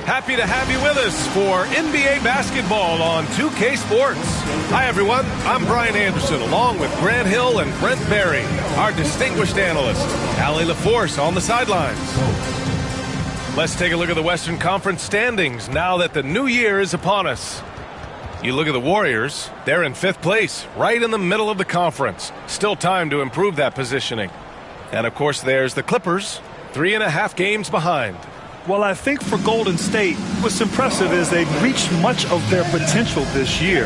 Happy to have you with us for NBA basketball on 2K Sports. Hi, everyone. I'm Brian Anderson, along with Grant Hill and Brent Barry, our distinguished analyst, Allie LaForce on the sidelines. Let's take a look at the Western Conference standings now that the new year is upon us. You look at the Warriors, they're in 5th place, right in the middle of the conference. Still time to improve that positioning. And, of course, there's the Clippers, 3.5 games behind. Well, I think for Golden State, what's impressive is they've reached much of their potential this year.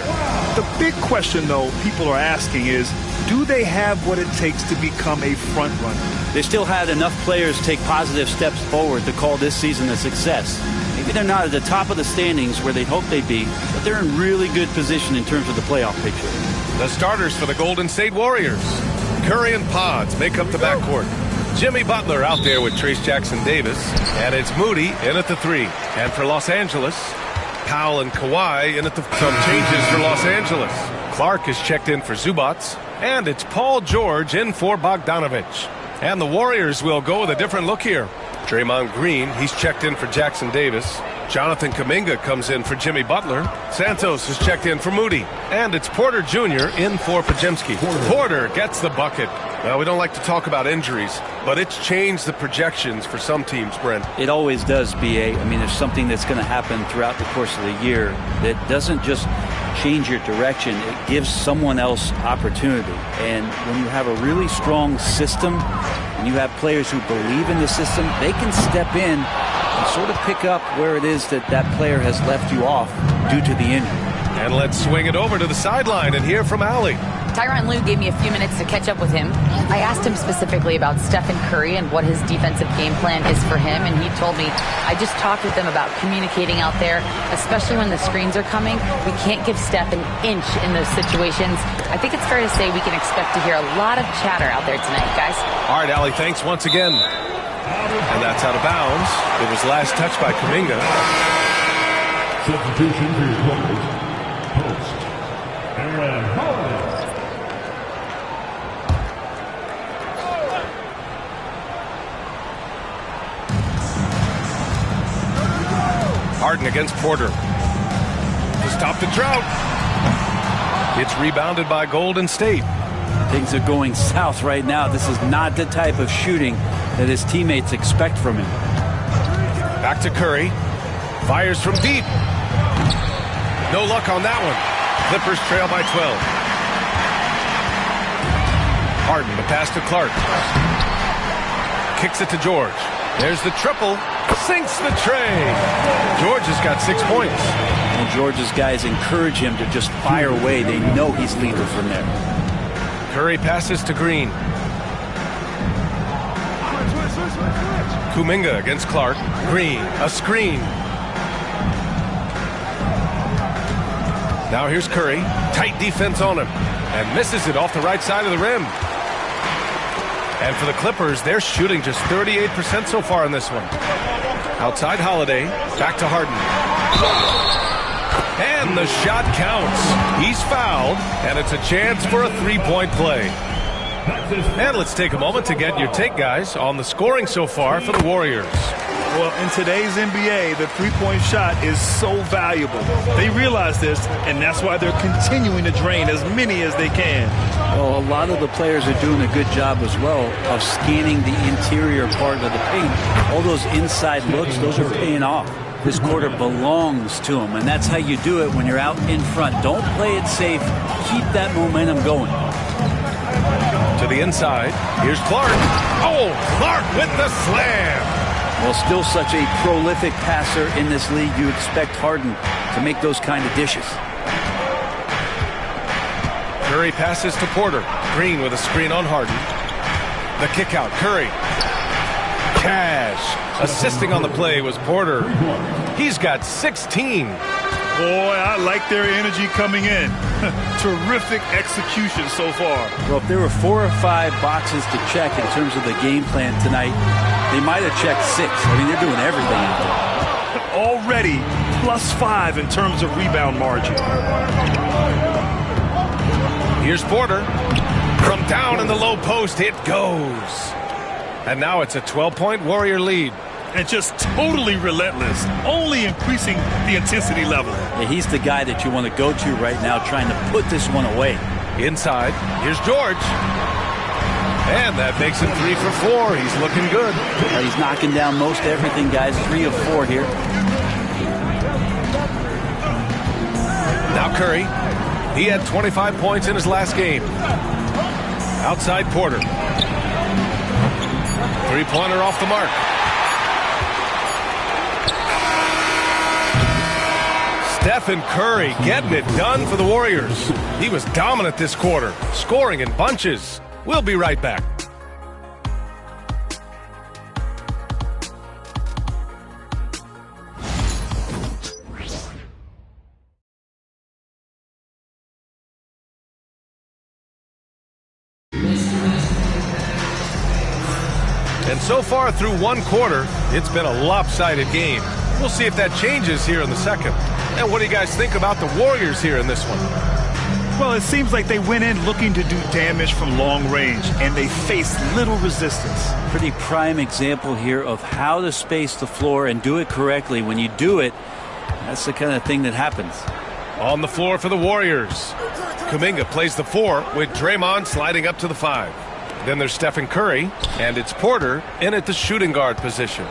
The big question, though, people are asking is, do they have what it takes to become a front runner? They still had enough players take positive steps forward to call this season a success. Maybe they're not at the top of the standings where they hope they'd be, but they're in really good position in terms of the playoff picture. The starters for the Golden State Warriors. Curry and Pods make up the backcourt. Jimmy Butler out there with Trace Jackson-Davis. And it's Moody in at the 3. And for Los Angeles, Powell and Kawhi in at the... Some changes for Los Angeles. Clark is checked in for Zubats. And it's Paul George in for Bogdanovich. And the Warriors will go with a different look here. Draymond Green, he's checked in for Jackson-Davis. Jonathan Kuminga comes in for Jimmy Butler. Santos is checked in for Moody. And it's Porter Jr. in for Podziemski. Porter gets the bucket. Well, we don't like to talk about injuries, but it's changed the projections for some teams, Brent. It always does, B.A. I mean, there's something that's going to happen throughout the course of the year that doesn't just change your direction. It gives someone else opportunity. And when you have a really strong system and you have players who believe in the system, they can step in and sort of pick up where it is that that player has left you off due to the injury. And let's swing it over to the sideline and hear from Allie. Tyronn Lue gave me a few minutes to catch up with him. I asked him specifically about Stephen Curry and what his defensive game plan is for him, and he told me, I just talked with him about communicating out there, especially when the screens are coming. We can't give Steph an inch in those situations. I think it's fair to say we can expect to hear a lot of chatter out there tonight, guys. All right, Allie, thanks once again. And that's out of bounds. It was last touched by Kuminga. Substitution for your players. Post. Aaron Holiday. Harden against Porter. To stop the drought. It's rebounded by Golden State. Things are going south right now. This is not the type of shooting that his teammates expect from him. Back to Curry. Fires from deep. No luck on that one. Clippers trail by 12. Harden, the pass to Clark. Kicks it to George. There's the triple. Sinks the tray. George has got 6 points. And George's guys encourage him to just fire away. They know he's lethal from there. Curry passes to Green. Kuminga against Clark. Green, a screen. Now here's Curry. Tight defense on him. And misses it off the right side of the rim. And for the Clippers, they're shooting just 38% so far in this one. Outside Holiday. Back to Harden. And the shot counts. He's fouled, and it's a chance for a three-point play. And let's take a moment to get your take, guys, on the scoring so far for the Warriors. Well, in today's NBA, the three-point shot is so valuable. They realize this, and that's why they're continuing to drain as many as they can. Well, a lot of the players are doing a good job as well of scanning the interior part of the paint. All those inside looks, those are paying off. This quarter belongs to them, and that's how you do it when you're out in front. Don't play it safe. Keep that momentum going. To the inside, here's Clark. Oh, Clark with the slam. Well, still such a prolific passer in this league, you expect Harden to make those kind of dishes. Curry passes to Porter. Green with a screen on Harden. The kick out, Curry. Cash. Assisting on the play was Porter. He's got 16. Boy, I like their energy coming in. Terrific execution so far. Well, if there were 4 or 5 boxes to check in terms of the game plan tonight, they might have checked 6. I mean, they're doing everything out there. Already +5 in terms of rebound margin. Here's Porter. From down in the low post, it goes. And now it's a 12-point Warrior lead. and just totally relentless, only increasing the intensity level. Yeah, he's the guy that you want to go to right now, trying to put this one away. Inside, here's George. And that makes him 3 for 4. He's looking good. He's knocking down most everything, guys. 3 of 4 here. Now Curry. He had 25 points in his last game. Outside Porter. Three-pointer off the mark. Stephen Curry getting it done for the Warriors. He was dominant this quarter, scoring in bunches. We'll be right back. And so far through one quarter, it's been a lopsided game. We'll see if that changes here in the second. And what do you guys think about the Warriors here in this one? Well, it seems like they went in looking to do damage from long range, and they faced little resistance. Pretty prime example here of how to space the floor and do it correctly. When you do it, that's the kind of thing that happens. On the floor for the Warriors, Kuminga plays the 4 with Draymond sliding up to the 5. Then there's Stephen Curry, and it's Porter in at the shooting guard position.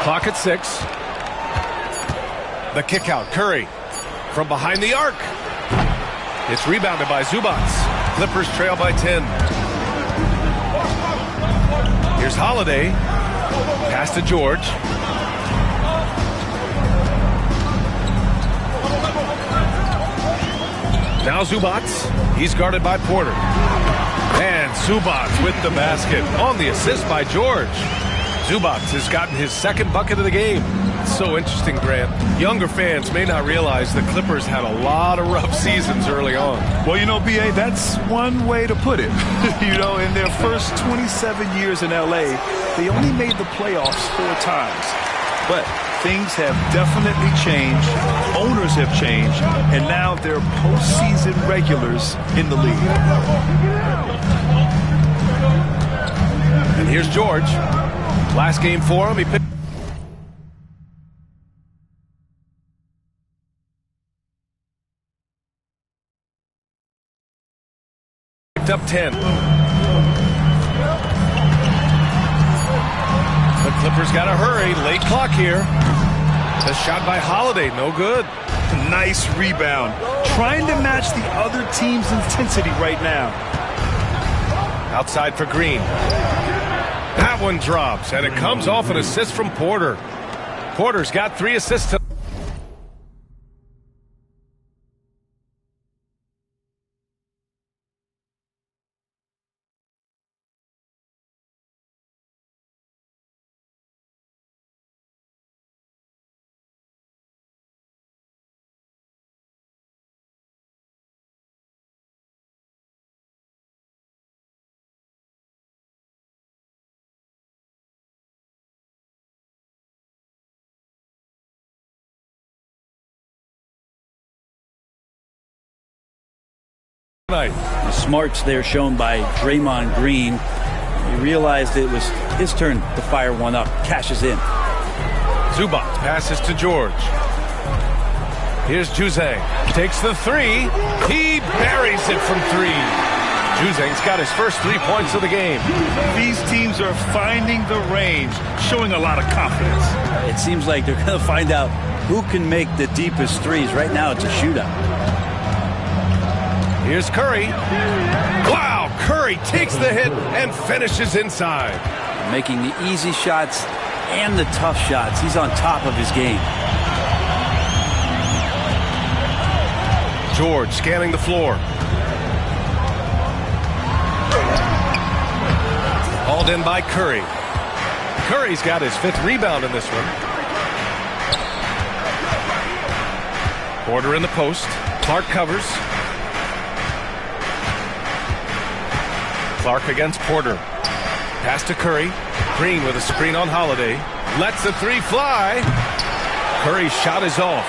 Clock at 6. The kick out, Curry. From behind the arc. It's rebounded by Zubac. Clippers trail by 10. Here's Holiday. Pass to George. Now Zubac. He's guarded by Porter. And Zubac with the basket on the assist by George. Zubac has gotten his second bucket of the game. It's so interesting, Grant. Younger fans may not realize the Clippers had a lot of rough seasons early on. Well, you know, B.A., that's one way to put it. You know, in their first 27 years in L.A., they only made the playoffs 4 times. But things have definitely changed. Owners have changed. And now they're postseason regulars in the league. And here's George. Last game for him, he picked up 10. The Clippers got to hurry. Late clock here. The shot by Holiday, no good. Nice rebound. Trying to match the other team's intensity right now. Outside for Green. That one drops, and it comes off an assist from Porter. Porter's got 3 assists. The smarts there shown by Draymond Green. He realized it was his turn to fire one up. Cashes in. Zubac passes to George. Here's Juzang. Takes the 3. He buries it from 3. Juzang's got his first 3 points of the game. These teams are finding the range, showing a lot of confidence. It seems like they're going to find out who can make the deepest threes. Right now it's a shootout. Here's Curry. Wow, Curry takes the hit and finishes inside. Making the easy shots and the tough shots. He's on top of his game. George scanning the floor. Hauled in by Curry. Curry's got his 5th rebound in this one. Porter in the post. Clark covers. Clark against Porter. Pass to Curry. Green with a screen on Holiday. Lets the 3 fly. Curry's shot is off.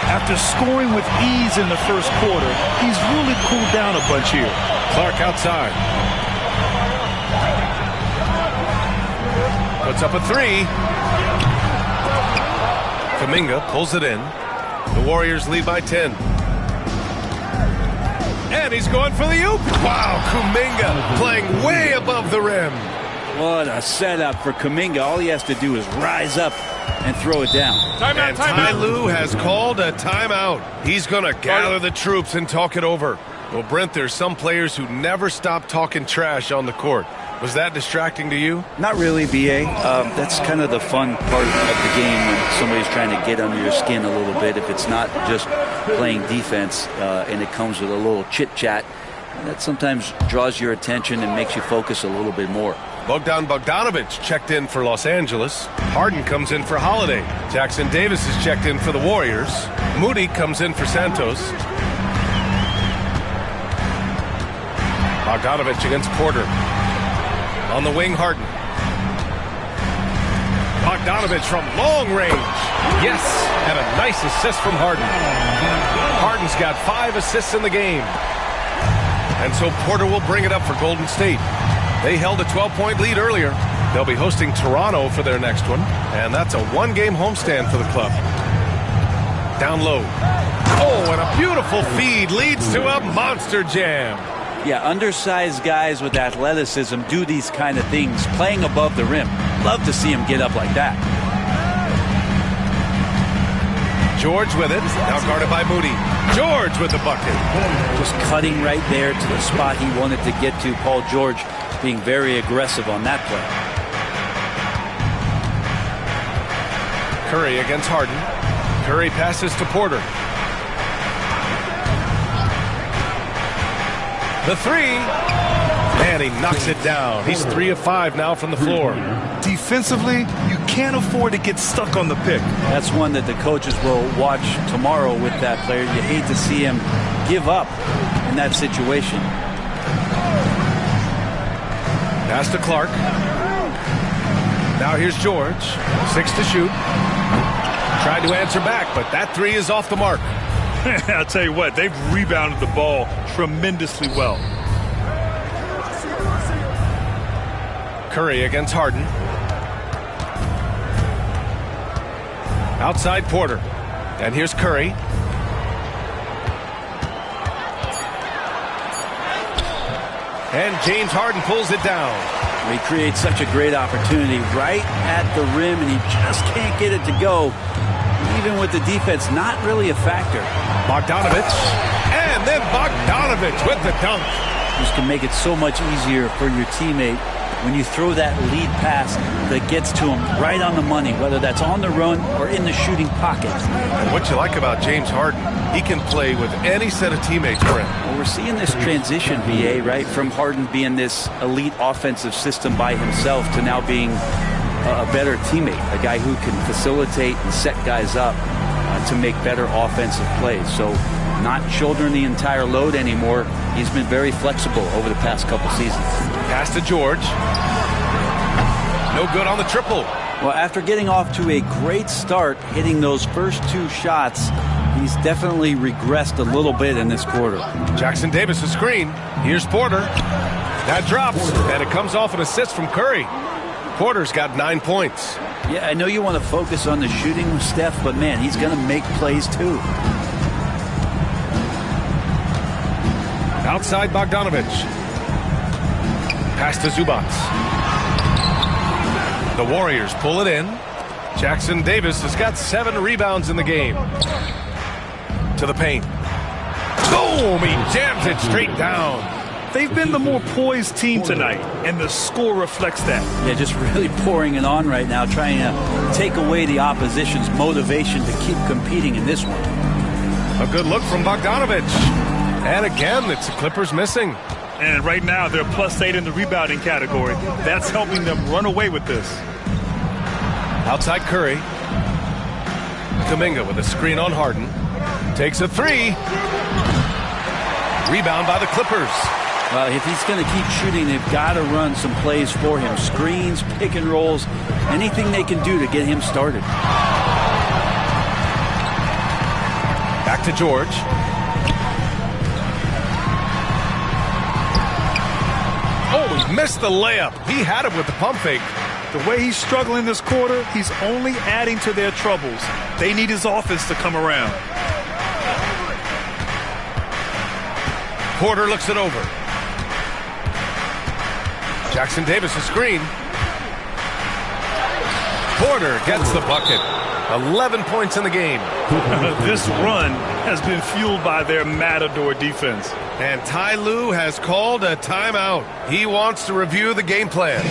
After scoring with ease in the first quarter, he's really cooled down a bunch here. Clark outside. puts up a three. Kuminga pulls it in. The Warriors lead by 10. And he's going for the oop. Wow, Kuminga playing way above the rim. What a setup for Kuminga. All he has to do is rise up and throw it down. And Ty Lue has called a timeout. He's going to gather the troops and talk it over. Well, Brent, there's some players who never stop talking trash on the court. Was that distracting to you? Not really, B.A. That's kind of the fun part of the game when somebody's trying to get under your skin a little bit. If it's not just playing defense and it comes with a little chit-chat, that sometimes draws your attention and makes you focus a little bit more. Bogdan Bogdanovic checked in for Los Angeles. Harden comes in for Holiday. Jackson Davis is checked in for the Warriors. Moody comes in for Santos. Bogdanovic against Porter. On the wing, Harden. Bogdanovic from long range. Yes, and a nice assist from Harden. Harden's got 5 assists in the game. And so Porter will bring it up for Golden State. They held a 12-point lead earlier. They'll be hosting Toronto for their next one. And that's a 1-game homestand for the club. Down low. Oh, and a beautiful feed leads to a monster jam. Yeah, undersized guys with athleticism do these kind of things, playing above the rim. Love to see him get up like that. George with it, now guarded by Moody. George with the bucket. Just cutting right there to the spot he wanted to get to. Paul George being very aggressive on that play. Curry against Harden. Curry passes to Porter. The three, and he knocks it down. He's 3 of 5 now from the floor. Defensively, you can't afford to get stuck on the pick. That's one that the coaches will watch tomorrow with that player. You hate to see him give up in that situation. Pass to Clark. Now here's George. 6 to shoot. Tried to answer back, but that three is off the mark. I'll tell you what, they've rebounded the ball tremendously well. Curry against Harden. Outside Porter. And here's Curry. And James Harden pulls it down. He creates such a great opportunity right at the rim, and he just can't get it to go. Even with the defense not really a factor. Bogdanovic. And then Bogdanovic with the dunk. Just can make it so much easier for your teammate when you throw that lead pass that gets to him right on the money, whether that's on the run or in the shooting pocket. And what you like about James Harden, he can play with any set of teammates, Brent. Well, we're seeing this transition, BA, right, from Harden being this elite offensive system by himself to now being a better teammate, a guy who can facilitate and set guys up to make better offensive plays. So not shouldering the entire load anymore. He's been very flexible over the past couple seasons. Pass to George. No good on the triple. Well, after getting off to a great start, hitting those first 2 shots, he's definitely regressed a little bit in this quarter. Jackson Davis a screen. Here's Porter. That drops, and it comes off an assist from Curry. Porter's got 9 points. Yeah, I know you want to focus on the shooting with Steph, but man, he's going to make plays too. Outside Bogdanovic. Pass to Zubac. The Warriors pull it in. Jackson Davis has got 7 rebounds in the game. To the paint. Boom! He jams it straight down. They've been the more poised team tonight, and the score reflects that. Yeah, just really pouring it on right now, trying to take away the opposition's motivation to keep competing in this one. A good look from Bogdanovic. And again, it's the Clippers missing. And right now, they're +8 in the rebounding category. That's helping them run away with this. Outside Curry. Kuminga with a screen on Harden. Takes a 3. Rebound by the Clippers. Well, if he's going to keep shooting, they've got to run some plays for him. Screens, pick and rolls, anything they can do to get him started. Back to George. Oh, he missed the layup. He had it with the pump fake. The way he's struggling this quarter, he's only adding to their troubles. They need his offense to come around. Porter looks it over. Jackson Davis a screen. Porter gets the bucket. 11 points in the game. This run has been fueled by their Matador defense. And Ty Lue has called a timeout. He wants to review the game plan.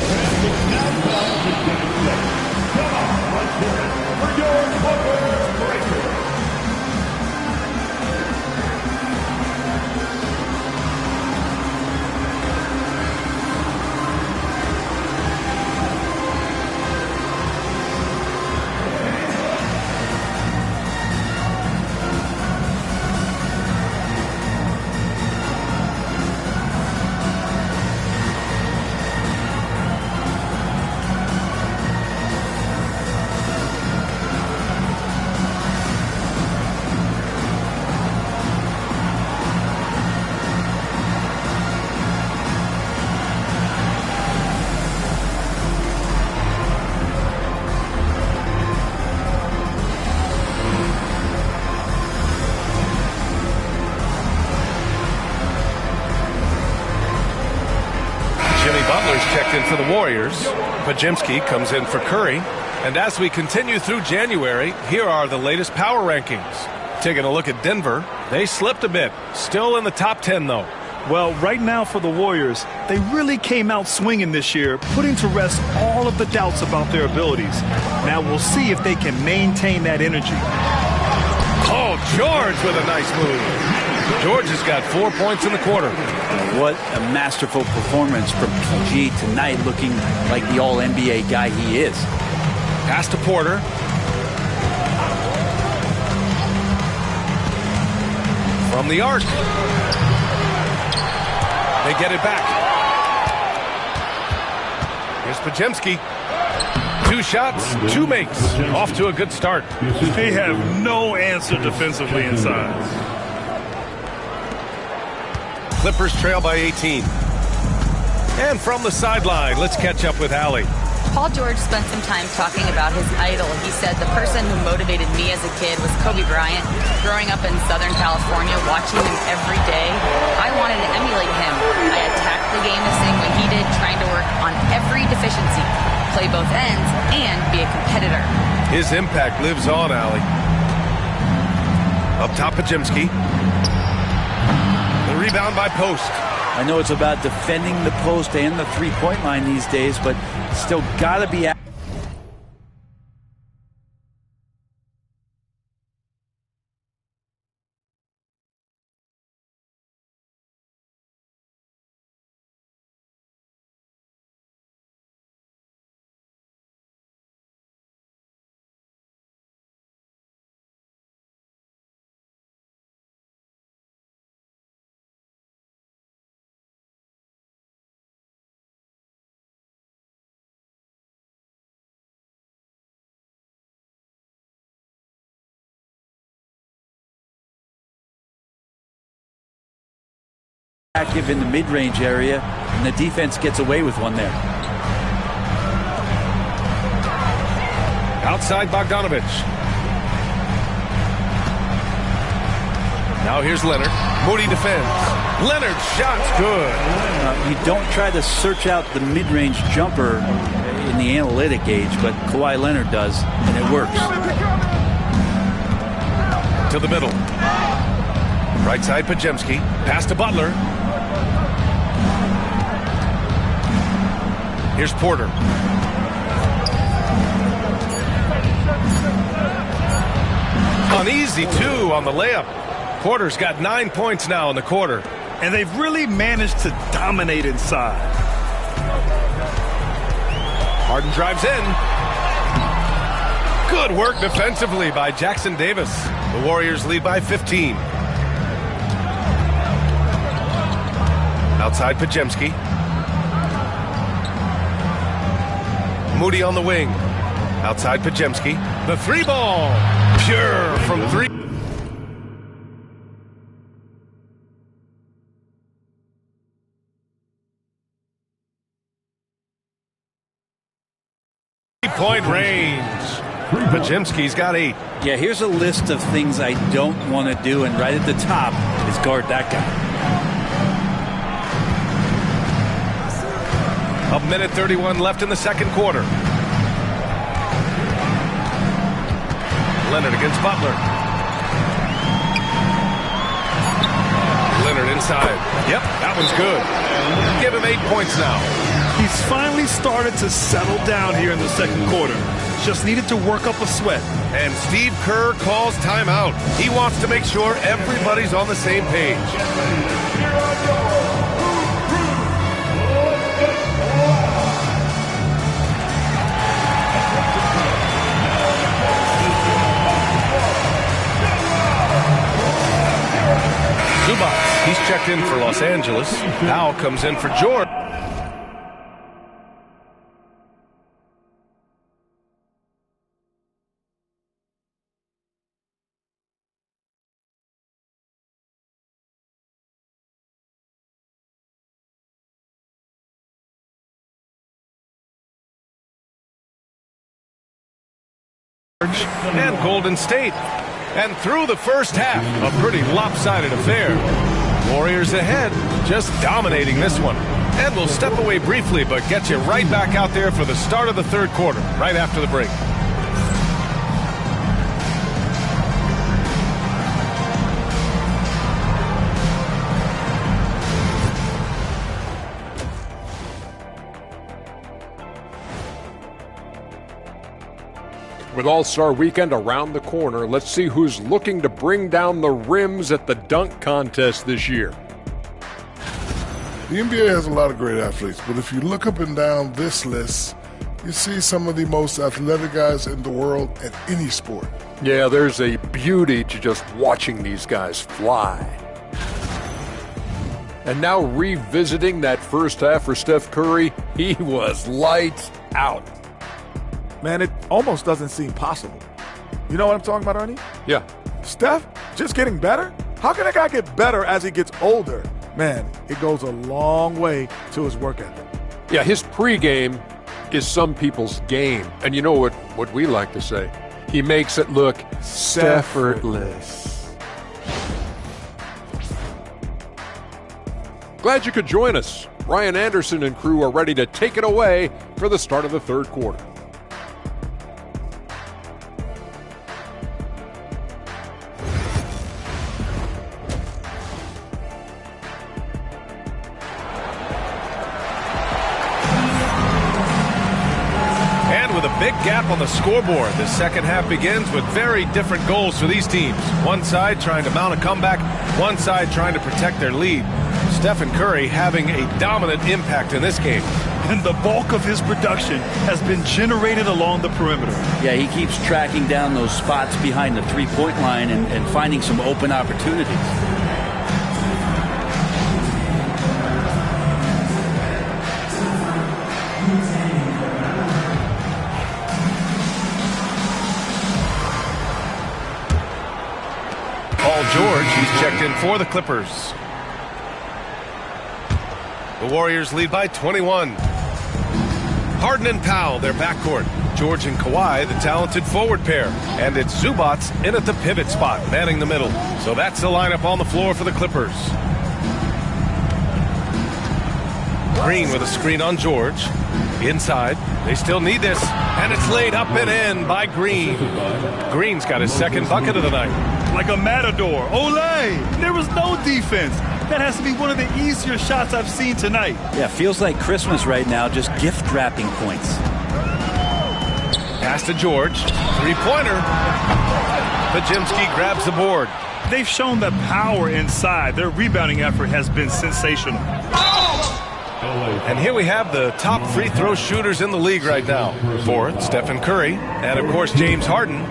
Checked in for the Warriors. Podziemski comes in for Curry. And as we continue through January, here are the latest power rankings. Taking a look at Denver, they slipped a bit. Still in the top 10, though. Well, right now for the Warriors, they really came out swinging this year, putting to rest all of the doubts about their abilities. Now we'll see if they can maintain that energy. Oh, George with a nice move. George has got 4 points in the quarter. What a masterful performance from PG tonight, looking like the all-NBA guy he is. Pass to Porter. From the arc. They get it back. Here's Podziemski. 2 shots, 2 makes. Off to a good start. They have no answer defensively inside. Clippers trail by 18. And from the sideline, let's catch up with Allie. Paul George spent some time talking about his idol. He said, the person who motivated me as a kid was Kobe Bryant. Growing up in Southern California, watching him every day, I wanted to emulate him. I attacked the game the same way he did, trying to work on every deficiency, play both ends, and be a competitor. His impact lives on, Allie. Up top, Podziemski. The rebound by Post. I know it's about defending the post and the three-point line these days, but still got to be active in the mid-range area, and the defense gets away with one there. Outside Bogdanovich. Now here's Leonard. Moody defends. Leonard shot's good. You don't try to search out the mid-range jumper in the analytic age, but Kawhi Leonard does, and it works. To the middle. Right side, Podziemski. Pass to Butler. Here's Porter. An easy 2 on the layup. Porter's got 9 points now in the quarter. And they've really managed to dominate inside. Harden drives in. Good work defensively by Jackson Davis. The Warriors lead by 15. Outside Podziemski. Moody on the wing. Outside Podziemski. The 3-ball. Pure from 3. three-point range. Podziemski's got 8. Yeah, here's a list of things I don't want to do, and right at the top is guard that guy. A minute 31 left in the second quarter. Leonard against Butler. Leonard inside. Yep, that one's good. Give him 8 points now. He's finally started to settle down here in the second quarter. Just needed to work up a sweat. And Steve Kerr calls timeout. He wants to make sure everybody's on the same page. Zubac, he's checked in for Los Angeles. Now comes in for George. And Golden State. And through the first half, a pretty lopsided affair. Warriors ahead, just dominating this one. And we'll step away briefly, but get you right back out there for the start of the third quarter, right after the break. With All-Star Weekend around the corner, let's see who's looking to bring down the rims at the dunk contest this year. The NBA has a lot of great athletes, but if you look up and down this list, you see some of the most athletic guys in the world at any sport. Yeah, there's a beauty to just watching these guys fly. And now revisiting that first half for Steph Curry, he was lights out. Man, it almost doesn't seem possible. You know what I'm talking about, Ernie? Yeah. Steph just getting better? How can a guy get better as he gets older? Man, it goes a long way to his work ethic. Yeah, his pregame is some people's game. And you know what we like to say? He makes it look Steph-effortless. Glad you could join us. Ryan Anderson and crew are ready to take it away for the start of the third quarter. Big gap on the scoreboard. The second half begins with very different goals for these teams. One side trying to mount a comeback, one side trying to protect their lead. Stephen Curry having a dominant impact in this game. And the bulk of his production has been generated along the perimeter. Yeah, he keeps tracking down those spots behind the three-point line and finding some open opportunities. George, he's checked in for the Clippers. The Warriors lead by 21. Harden and Powell, their backcourt. George and Kawhi, the talented forward pair. And it's Zubac in at the pivot spot, manning the middle. So that's the lineup on the floor for the Clippers. Green with a screen on George. Inside. They still need this. And it's laid up and in by Green. Green's got his second bucket of the night. Like a matador. Olé! There was no defense. That has to be one of the easier shots I've seen tonight. Yeah, feels like Christmas right now, just gift wrapping points. Pass to George. Three-pointer. Podziemski grabs the board. They've shown the power inside. Their rebounding effort has been sensational. And here we have the top free throw shooters in the league right now. Fourth, Stephen Curry. And, of course, James Harden.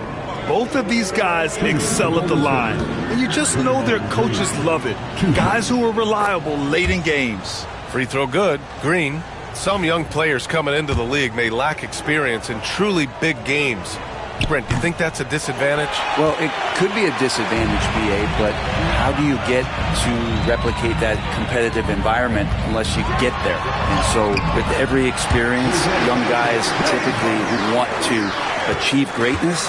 Both of these guys excel at the line, and you just know their coaches love it. Guys who are reliable late in games. Free throw good. Green. Some young players coming into the league may lack experience in truly big games. Brent, do you think that's a disadvantage? Well, it could be a disadvantage, BA, but how do you get to replicate that competitive environment unless you get there? And so with every experience, young guys typically who want to achieve greatness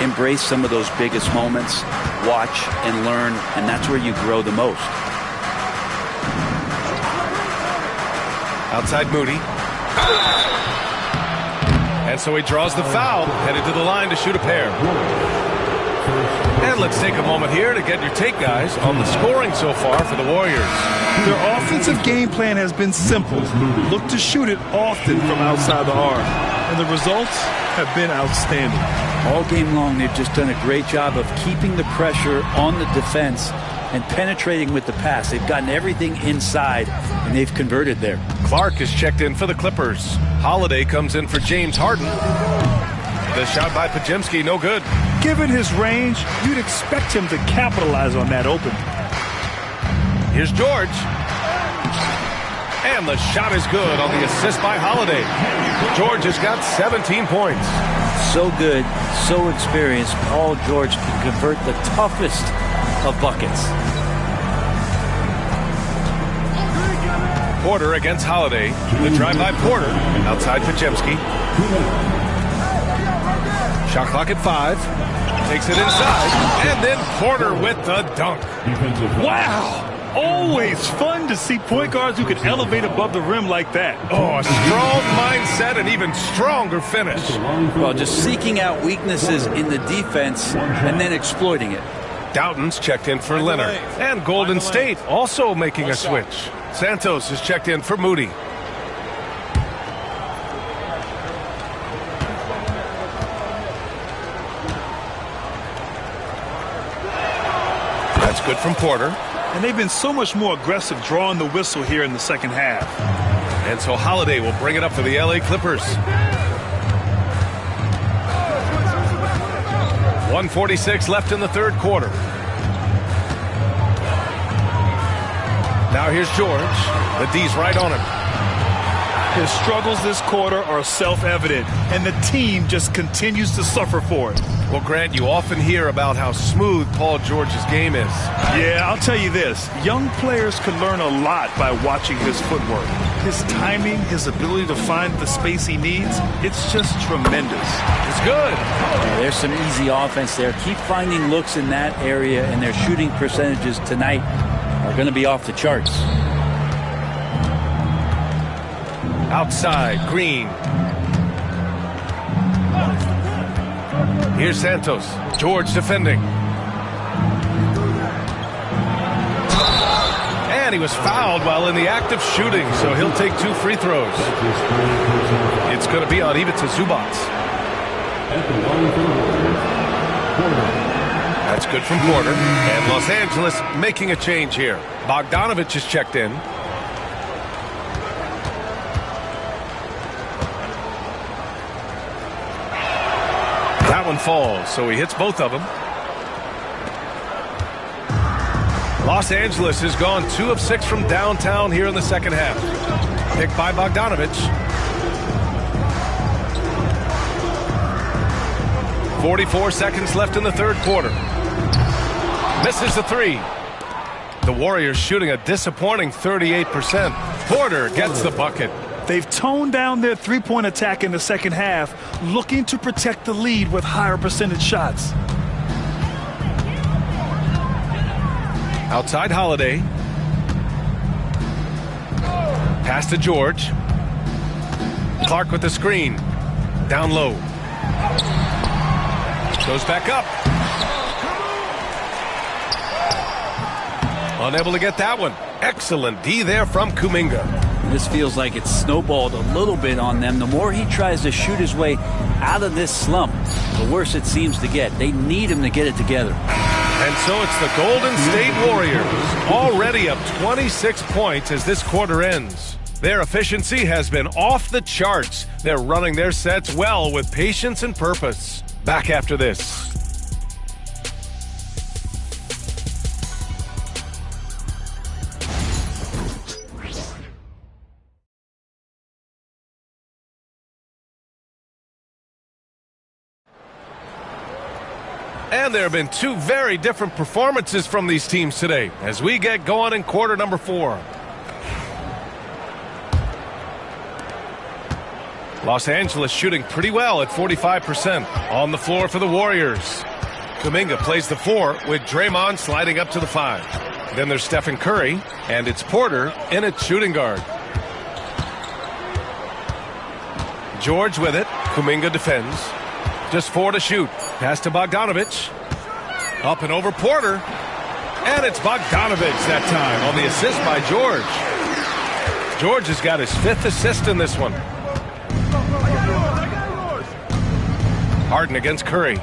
embrace some of those biggest moments, watch and learn, and that's where you grow the most. Outside Moody. And so he draws the foul, headed to the line to shoot a pair. And let's take a moment here to get your take, guys, on the scoring so far for the Warriors. Their offensive game plan has been simple. Look to shoot it often from outside the arc. And the results have been outstanding. All game long, they've just done a great job of keeping the pressure on the defense and penetrating with the pass. They've gotten everything inside, and they've converted there. Clark is checked in for the Clippers. Holiday comes in for James Harden. The shot by Podziemski, no good. Given his range, you'd expect him to capitalize on that open. Here's George. And the shot is good on the assist by Holiday. George has got 17 points. So good, so experienced. Paul George can convert the toughest of buckets. Porter against Holiday. The drive by Porter. Outside Podziemski. Shot clock at 5. Takes it inside. And then Porter with the dunk. Wow! Always fun to see point guards who can elevate above the rim like that. Oh, a strong mindset and even stronger finish. Well, just seeking out weaknesses in the defense and then exploiting it. Doughton's checked in for Leonard. And Golden State also making a switch. Santos is checked in for Moody. That's good from Porter. And they've been so much more aggressive drawing the whistle here in the second half. And so Holiday will bring it up for the LA Clippers. 1:46 left in the third quarter. Now here's George. The D's right on him. His struggles this quarter are self-evident, and the team just continues to suffer for it. Well, Grant, you often hear about how smooth Paul George's game is. Yeah, I'll tell you this. Young players can learn a lot by watching his footwork. His timing, his ability to find the space he needs, it's just tremendous. It's good. Yeah, there's some easy offense there. Keep finding looks in that area, and their shooting percentages tonight are going to be off the charts. Outside, Green. Here's Santos. George defending. And he was fouled while in the act of shooting, so he'll take 2 free throws. It's going to be on Ivica Zubac. That's good from Porter. And Los Angeles making a change here. Bogdanovich is checked in. That one falls, so he hits both of them. Los Angeles has gone 2 of 6 from downtown here in the second half. Picked by Bogdanovich. 44 seconds left in the third quarter. Misses the 3. The Warriors shooting a disappointing 38%. Porter gets the bucket. They've toned down their three-point attack in the second half, looking to protect the lead with higher percentage shots. Outside Holiday. Pass to George. Clark with the screen. Down low. Goes back up. Unable to get that one. Excellent D there from Kuminga. This feels like it's snowballed a little bit on them. The more he tries to shoot his way out of this slump, the worse it seems to get. They need him to get it together. And so it's the Golden State Warriors, already up 26 points as this quarter ends. Their efficiency has been off the charts. They're running their sets well with patience and purpose. Back after this. And there have been two very different performances from these teams today as we get going in quarter number 4. Los Angeles shooting pretty well at 45%. On the floor for the Warriors. Kuminga plays the 4 with Draymond sliding up to the 5. Then there's Stephen Curry, and it's Porter in at shooting guard. George with it. Kuminga defends. Just 4 to shoot. Pass to Bogdanovich. Up and over Porter. And it's Bogdanovich that time on the assist by George. George has got his 5th assist in this one. Harden against Curry.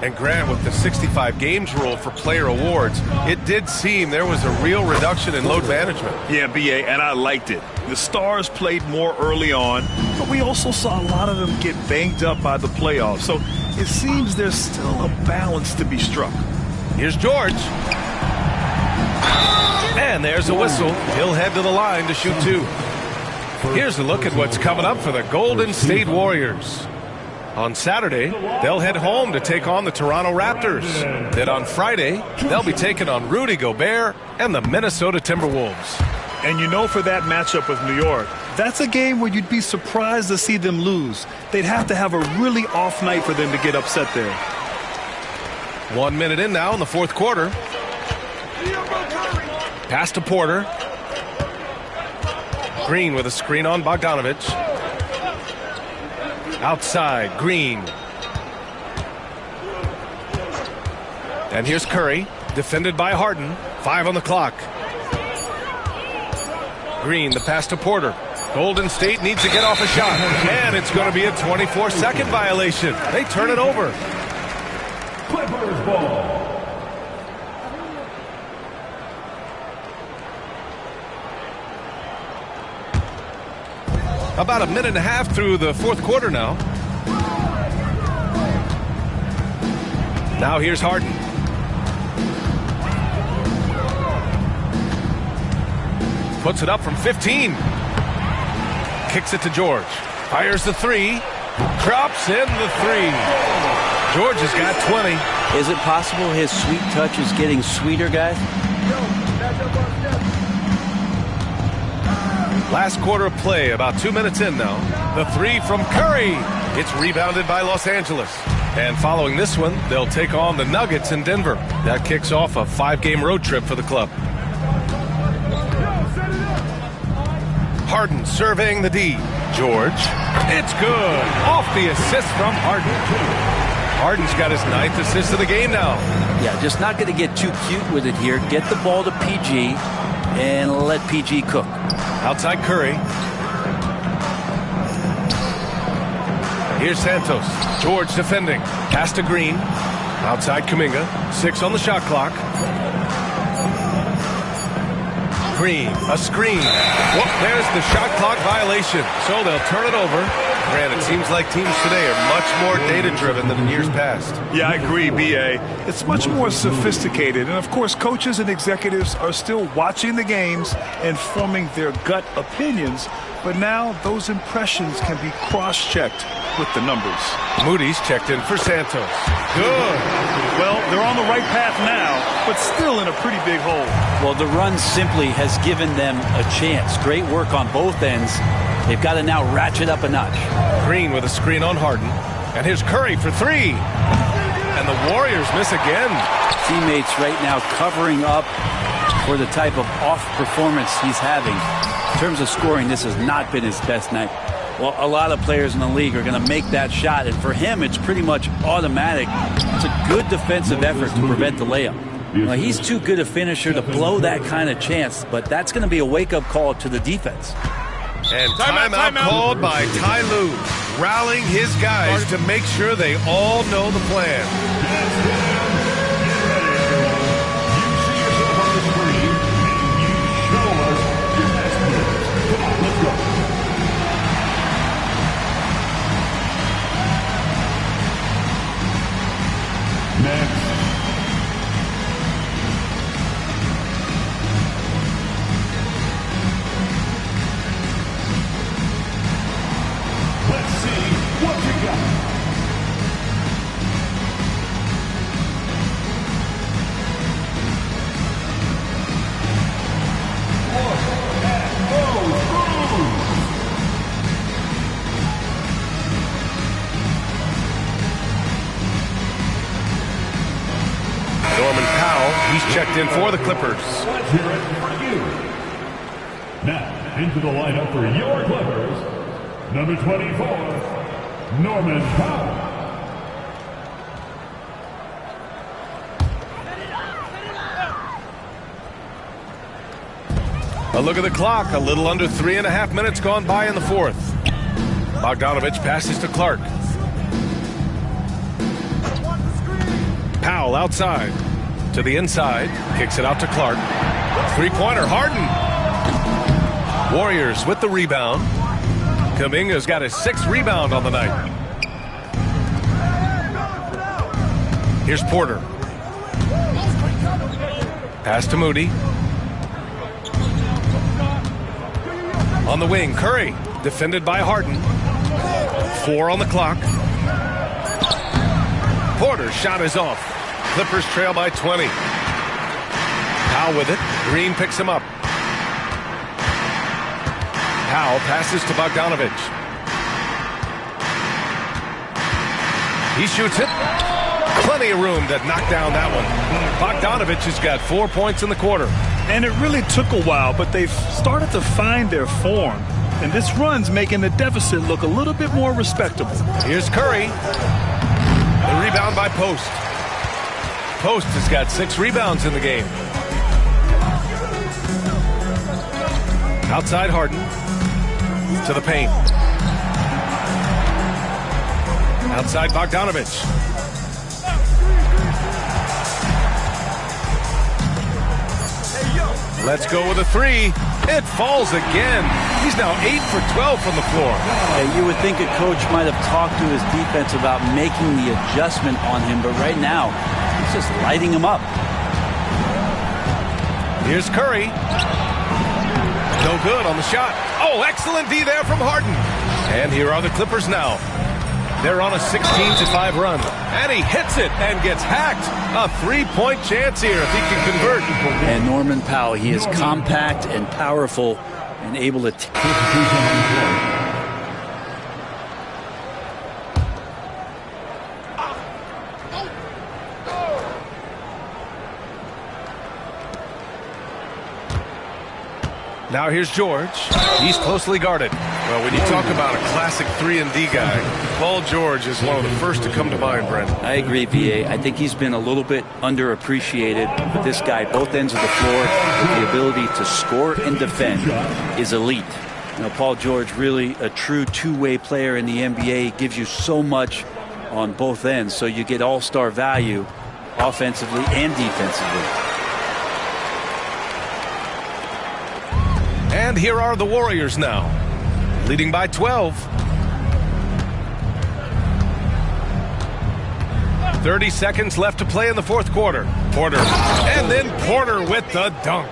And Grant with the 65 games rule for player awards. It did seem there was a real reduction in load management. Yeah, B.A., and I liked it. The stars played more early on, but we also saw a lot of them get banged up by the playoffs. So it seems there's still a balance to be struck. Here's George. And there's a whistle. He'll head to the line to shoot 2. Here's a look at what's coming up for the Golden State Warriors. On Saturday, they'll head home to take on the Toronto Raptors. Then on Friday, they'll be taking on Rudy Gobert and the Minnesota Timberwolves. And you know, for that matchup with New York, that's a game where you'd be surprised to see them lose. They'd have to have a really off night for them to get upset there. 1 minute in now in the 4th quarter. Pass to Porter. Green with a screen on Bogdanovich. Outside, Green. And here's Curry, defended by Harden. 5 on the clock. Green, the pass to Porter. Golden State needs to get off a shot. And it's going to be a 24-second violation. They turn it over. Clippers ball. About a minute and a half through the 4th quarter now. Now here's Harden. Puts it up from 15. Kicks it to George. Fires the 3. Drops in the 3. George has got 20. Is it possible his sweet touch is getting sweeter, guys? Last quarter of play, about 2 minutes in now. The 3 from Curry. It's rebounded by Los Angeles. And following this one, they'll take on the Nuggets in Denver. That kicks off a 5-game road trip for the club. Harden surveying the D. George. It's good. Off the assist from Harden. Harden's got his 9th assist of the game now. Yeah, just not going to get too cute with it here. Get the ball to PG and let PG cook. Outside Curry. Here's Santos. George defending. Pass to Green. Outside Kuminga. 6 on the shot clock. Green. A screen. Whoop, there's the shot clock violation. So they'll turn it over. Grant, it seems like teams today are much more data-driven than in years past. Yeah, I agree, B.A. It's much more sophisticated. And, of course, coaches and executives are still watching the games and forming their gut opinions. But now those impressions can be cross-checked with the numbers. Moody's checked in for Santos. Good. Well, they're on the right path now, but still in a pretty big hole. Well, the run simply has given them a chance. Great work on both ends. They've got to now ratchet up a notch. Green with a screen on Harden. And here's Curry for 3. And the Warriors miss again. Teammates right now covering up for the type of off performance he's having. In terms of scoring, this has not been his best night. Well, a lot of players in the league are going to make that shot, and for him, it's pretty much automatic. It's a good defensive effort to prevent the layup. Now, he's too good a finisher to blow that kind of chance, but that's going to be a wake-up call to the defense. And timeout called by Ty Lue, rallying his guys to make sure they all know the plan. Let's see what you got. He's checked in for the Clippers. Let's hear it for you. Now, into the lineup for your Clippers, number 24, Norman Powell. A look at the clock. A little under 3.5 minutes gone by in the fourth. Bogdanovich passes to Clark. Powell outside. To the inside. Kicks it out to Clark. Three-pointer. Harden. Warriors with the rebound. Kuminga's got his 6th rebound on the night. Here's Porter. Pass to Moody. On the wing, Curry, defended by Harden. 4 on the clock. Porter's shot is off. Clippers trail by 20. Powell with it. Green picks him up. Powell passes to Bogdanovich. He shoots it. Plenty of room to knock down that one. Bogdanovich has got 4 points in the quarter. And it really took a while, but they've started to find their form. And this run's making the deficit look a little bit more respectable. Here's Curry. The rebound by Post. Post has got 6 rebounds in the game. Outside Harden. To the paint. Outside Bogdanovich. Let's go with a 3. It falls again. He's now 8 for 12 from the floor. Yeah, you would think a coach might have talked to his defense about making the adjustment on him, but right now, he's just lighting him up. Here's Curry. No good on the shot. Oh, excellent D there from Harden. And here are the Clippers now. They're on a 16-5 run. And he hits it and gets hacked. A 3-point chance here if he can convert. And Norman Powell, he is compact and powerful and able to Now here's George. He's closely guarded. Well, when you talk about a classic 3-and-D guy, Paul George is one of the first to come to mind, Brent. I agree, VA. I think he's been a little bit underappreciated. But this guy, both ends of the floor, with the ability to score and defend, is elite. You know, Paul George, really a true two-way player in the NBA. He gives you so much on both ends, so you get all-star value offensively and defensively. And here are the Warriors now, leading by 12. 30 seconds left to play in the fourth quarter. Porter, and then Porter with the dunk.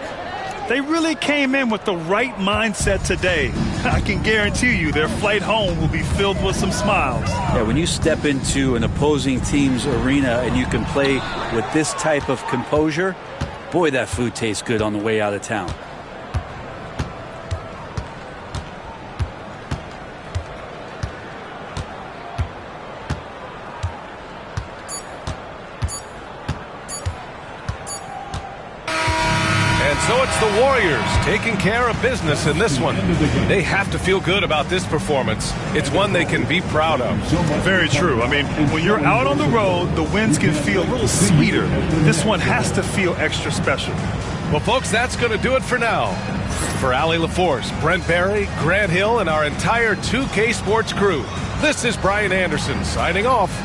They really came in with the right mindset today. I can guarantee you their flight home will be filled with some smiles. Yeah, when you step into an opposing team's arena and you can play with this type of composure, boy, that food tastes good on the way out of town. So it's the Warriors taking care of business in this one. They have to feel good about this performance. It's one they can be proud of. Very true. I mean, when you're out on the road, the wins can feel a little sweeter. This one has to feel extra special. Well, folks, that's going to do it for now. For Allie LaForce, Brent Barry, Grant Hill, and our entire 2K Sports crew, this is Brian Anderson signing off.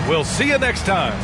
We'll see you next time.